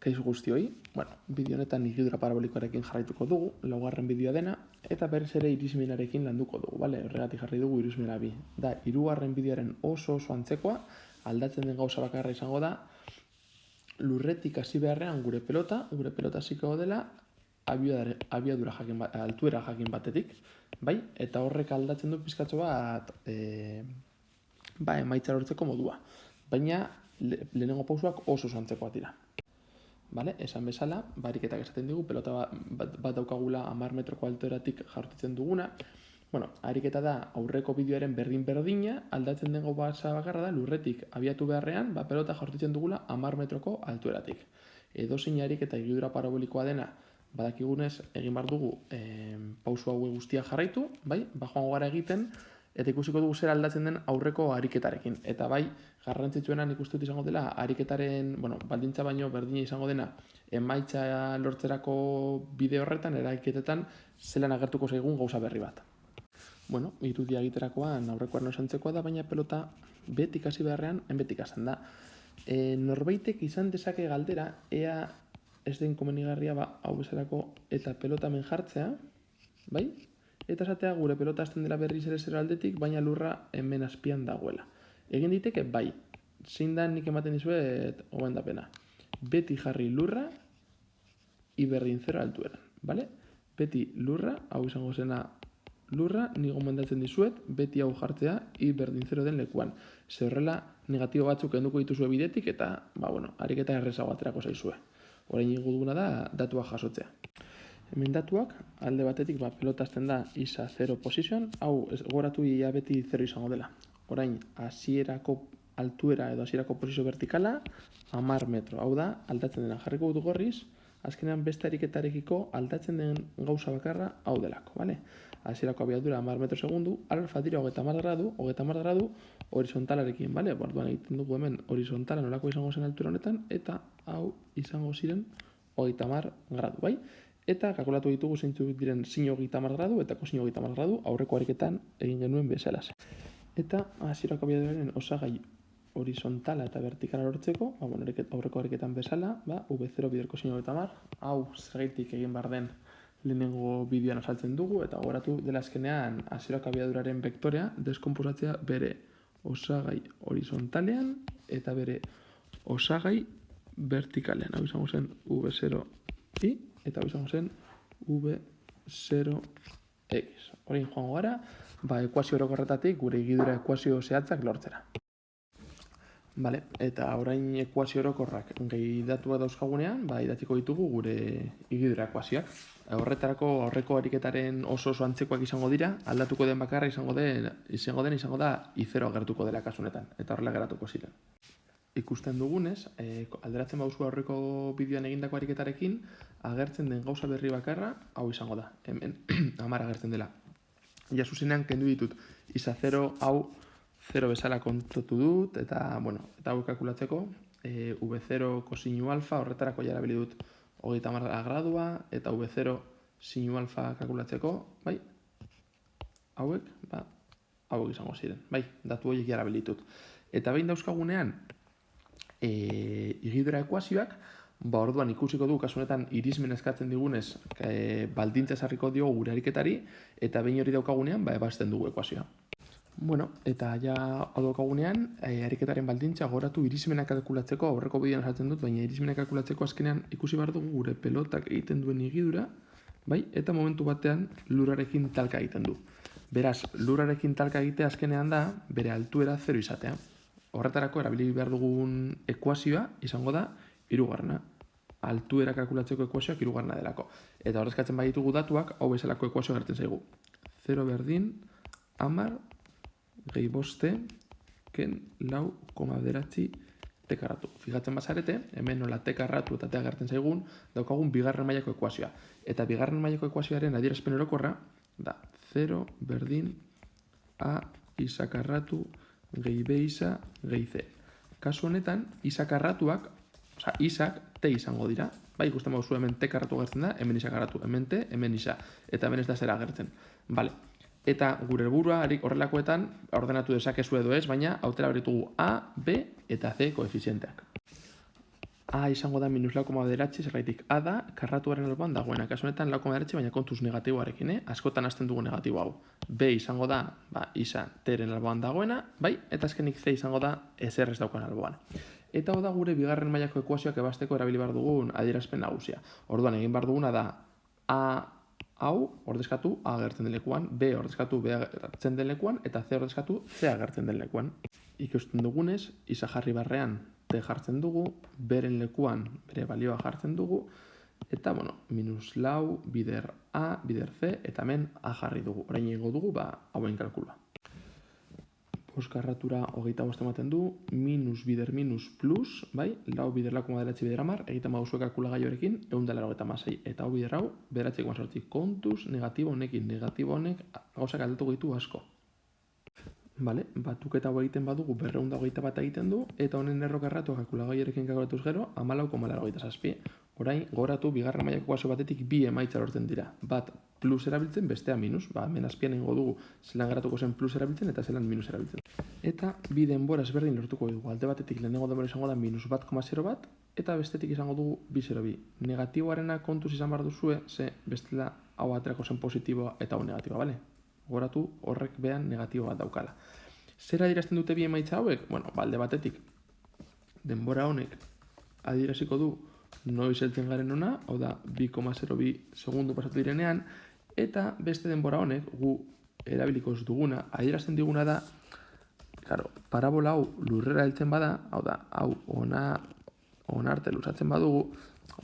Kaixo guztioi, bideo honetan higidura parabolikoarekin jarraituko dugu, laugarren bideoa dena, eta berriz ere irismenarekin landuko dugu, bale? Horregatik jarri dugu irismena bi. Da, hirugarren bideoaren oso antzekoa, aldatzen den gauza bakarra izango da, lurretik hasi beharrean gure pelota hasiko dela abiadura altuera jakin batetik, bai? Eta horrek aldatzen du pizkatxo bat emaitza lortzeko modua. Baina lehenengo pausuak oso antzekoak dira. Vale? Esan bezala, ariketak esaten digu, pelota bat daukagula 10 metroko altueratik jartitzen duguna. Ariketa da aurreko bideoaren berdina, aldatzen den gauza bakarra da lurretik abiatu beharrean, pelota jartitzen dugula 10 metroko altueratik. Edozein ariketa higidura parabolikoa dena, badakigunez egin behar dugu pausu hauek guztia jarraitu, bai? Joango gara egiten, eta ikusiko dugu zer aldatzen den aurreko ariketarekin. Eta bai, garrantzitsuena nik uste dut izango dela, ariketaren, baldintza baino berdina izango dena, emaitza lortzerako bide horretan, eragiketetan, zelan agertuko zaigun gauza berri bat. Irudia egiterakoan aurrekoan osantzekoa da, baina pelota betik hasi beharrean, betik hasten da. Norbaitek izan dezake galdera, ea ez den komenigarria hau bezalako eta pelota hemen jartzea, bai? Eta esatea gure pelota hasten dela berriz ere zero aldetik, baina lurra hemen azpian dagoela. Egin diteke, bai, zein da nik ematen dizuet gomendapena. Beti jarri lurra, iberdin zero altueran, bale? Beti lurra, hau izango zena lurra, nik gomendatzen dizuet, beti hau jartzea, iberdin zero den lekuan. Ze horrela, negatibo batzuk enduko dituzue bidetik, eta, ariketa errezago aterako zaizue. Orain ingo duguna da, datua jasotzea. Hemen datuak, alde batetik, pelota hasten da isa 0 position, hau goratu ia beti 0 izango dela. Orain, hasierako altuera edo hasierako posizio vertikala, 10 metro. Hau da, aldatzen dena jarriko dut gorriz, azkenean beste ariketarekiko aldatzen den gauza bakarra hau delako, bale? Hasierako abiadura 10 metro segundu, alfa dira 30 gradu horizontalarekin, bale? Orduan egiten dugu hemen horizontala nolako izango zen altura honetan, eta hau izango ziren 30 gradu, bai? Eta kalkulatu ditugu zeintzuk diren sin 30 gradu eta kosin 30 gradu aurreko ariketan egin genuen bezalaxe. Eta hasierako abiaduraren osagai horizontala eta vertikala lortzeko, aurreko ariketan bezala, V0 bider kosin 30, hau zergaitik egin behar den lehenengo bideoan azaltzen dugu, eta goratu dela azkenean hasierako abiaduraren vektorea deskonposatzea bere osagai horizontalean eta bere osagai vertikalean. Hau izango zen V0i, eta hau izango zen V0x. Horein joango gara, ekuazio orokorretatik gure higidura ekuazio zehatzak lortzera. Bale, eta orain ekuazio orokorrak gehi datua dauzkagunean, idatziko ditugu gure higidura ekuazioak. Horretarako aurreko ariketaren oso antzekoak izango dira, aldatuko den bakarra izango da I0 agertuko dela kasunetan, eta horrela geratuko ziren. Ikusten dugunez, alderatzen bauzu aurreko bideoan egindako ariketarekin, agertzen den gauza berri bakarra, hau izango da, hemen 10 agertzen dela. Zuzenean kendu ditut, isa 0 hau 0 bezala kontatu dut, eta hau kalkulatzeko, V0 kosinu alfa, horretarako jarabili dut 30 gradua, eta V0 sinu alfa kalkulatzeko, bai, hauek izango ziren, bai, datu horiek jarabili ditut. Eta behin dauzkagunean, higidura ekuazioak, orduan ikusiko du kasunetan irismen eskatzen digunez baldintza ezarriko dio gure ariketari, eta behin hori daukagunean, ebazten dugu ekuazioa. Eta ja hau daukagunean, ariketaren baldintza goratu irismena kalkulatzeko, aurreko bideoan esaten dut, baina irismena kalkulatzeko azkenean ikusi behar dugu gure pelotak egiten duen higidura, bai, eta momentu batean lurrarekin talka egiten du. Beraz, lurrarekin talka egitea azkenean da, bere altuera 0 izatea. Horretarako erabili behar dugun ekuazioa izango da hirugarrena. Altuera kalkulatzeko ekuazioak hirugarrena delako. Eta horrezkatzen baditugu datuak, hau bezalako ekuazioa gertzen zaigu. 0 berdin, 10, gehi boste, ken lau, koma bederatzi, tekarratu. Fijatzen bazarete, hemen nola tekarratu eta tea gertzen zaigun, daukagun bigarren mailako ekuazioa. Eta bigarren mailako ekuazioaren adierazpen orokorra, da 0 berdin, a isakarratu, gehi b isa, gehi c. Kasu honetan, isakarratuak, isak t izango dira. Ikusten bauzu hemen t karratu gertzen da, hemen isakarratu, hemen t, hemen isa. Eta hemen ez da zera gertzen. Eta gure helburua horrelakoetan ordenatu dezakezu edo ez, baina autera beritugu A, B eta C koefizienteak. A izango da minus lau koma bederatzi, zergaitik A da karratuaren alboan dagoena. Kasu honetan lau koma bederatzi, baina kontuz negatiboarekin, askotan hasten dugu negatibo hau. B izango da, isa T-ren alboan dagoena, bai, eta azkenik C izango da ezer ez daukan alboan. Eta hau da gure bigarren mailako ekuazioak ebasteko erabili behar dugun adierazpen nagusia. Orduan egin behar duguna da A hau ordezkatu A agertzen den lekuan, B ordezkatu B agertzen den lekuan, eta C ordezkatu C agertzen den lekuan. Ikusten dugunez, isa jarri barrean T jartzen dugu, beren lekuan bere balioa jartzen dugu, eta, minus lau, bider A, bider C, eta hemen A jarri dugu. Orain egingo dugu, hauen kalkulua. Karratura 25 ematen du, minus bider minus plus, bai, lau bider lau koma bederatzi bider hamar, egiten baduzue kalkulagailuarekin, 186, eta hau bider hau, bederatzi koma sortzi, kontuz negatibo honekin, negatibo honek gauzak aldatu gaitu asko. Bale, batuketa hau egiten badugu 221 egiten du, eta honen errokarratu kalkulagailuarekin kalkulatuz gero, 14,87. Orain, gogoratu, bigarren mailako ekuazio batetik bi emaitza lortzen dira. Bat plus erabiltzen, bestea minus. Hemen azpian egingo dugu zelan geratuko zen plus erabiltzen eta zelan minus erabiltzen. Eta bi denbora ezberdin lortuko dugu. Alde batetik lehenengo denbora izango da minus bat koma 0 bat, eta bestetik izango dugu 2,02. Negatiboarena kontuz izan behar duzue, ze bestela hau aterako zen positiboa eta hau negatiboa, bale? Gogoratu, horrek behan negatibo bat daukala. Zer adierazten dute bi emaitza hauek? Alde batetik, denbora honek adieraziko du noiz heltzen garen ona, hau da 2,02 segundu pasatu direnean, eta beste denbora honek gu erabiliko ez duguna, adierazten diguna da, parabola hau lurrera heltzen bada, hau da, hau onarte luzatzen badugu,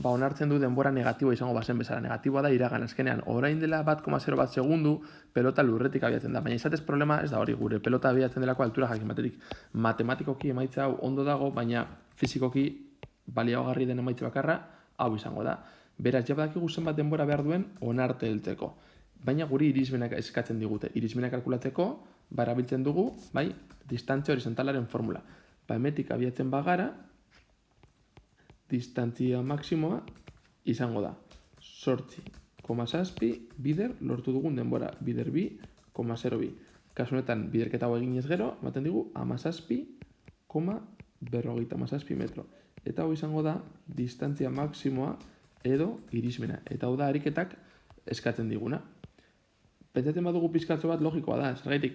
onartzen du denbora negatiboa izango bazen bezala. Negatiboa da iragan azkenean. Orain dela 1,0 bat segundu, pelota lurretik abiatzen da. Baina izatez problema ez da hori, gure pelota abiatzen delako altura jakin batetik. Matematikoki emaitza hau ondo dago, baina fizikoki baliagarri den emaitza bakarra hau izango da. Beraz, jabadakigu zenbat denbora behar duen onarte heltzeko. Baina guri irizmenak eskatzen digute. Irizmenak kalkulatzeko, erabiltzen dugu, distantzia horizontalaren formula. Hemetik abiatzen bagara, distantzia maksimoa izango da 8,7 bider lortu dugun denbora, bider 2,02. Kasu honetan, biderketa hau eginez gero, ematen digu 17,57 metro. Eta hau izango da distantzia maksimoa edo irizmena. Eta hau da ariketak eskatzen diguna. Pentsatzen badugu pizkatzo bat logikoa da, zergaitik.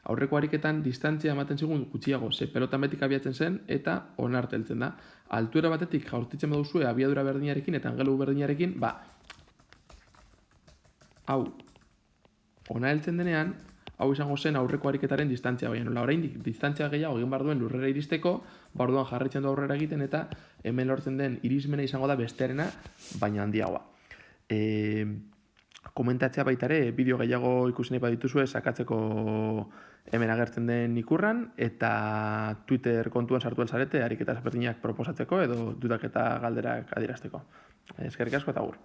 Aurreko ariketan distantzia ematen zigun gutxiago, ze pelota metik abiatzen zen eta onarte heltzen da. Altuera batetik jaurtitzen baduzue abiadura berdinarekin eta angelu berdinarekin, hau ona heltzen denean, hau izango zen aurreko ariketaren distantzia, baina nola oraindik distantzia gehiago egin behar duen lurrera iristeko, orduan jarraitzen du aurrera egiten eta hemen lortzen den irizmena izango da bestearena, baina handiagoa. Komentatzea baita ere, bideo gehiago ikusi nahi badituzue sakatzeko hemen agertzen den ikurran, eta Twitter kontuan sartu alzarete ariketa ezberdinak proposatzeko edo dudak eta galderak adierazteko. Eskerrik asko eta agur.